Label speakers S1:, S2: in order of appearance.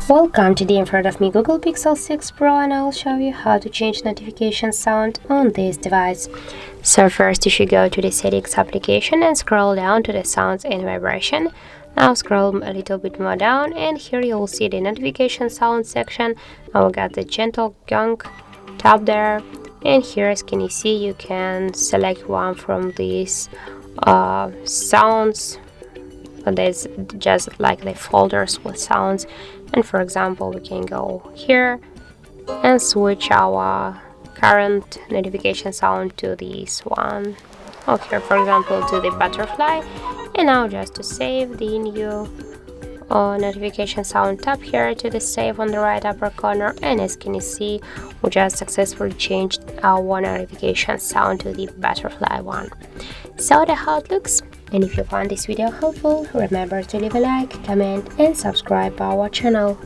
S1: Welcome. Today in front of me Google Pixel 6 Pro, and I'll show you how to change notification sound on this device. So first you should go to the settings application and scroll down to the sounds and vibration. Now scroll a little bit more down, and here you will see the notification sound section. Now we got the gentle gong tab there, and here, as can you see, you can select one from these sounds. There's just like the folders with sounds, and for example we can go here and switch our current notification sound to this one, or here for example to the butterfly. And now just to save the new notification sound, tap here to the save on the right upper corner, and as can you see, we just successfully changed our notification sound to the butterfly one. So that's how it looks. And if you found this video helpful, remember to leave a like, comment and subscribe our channel.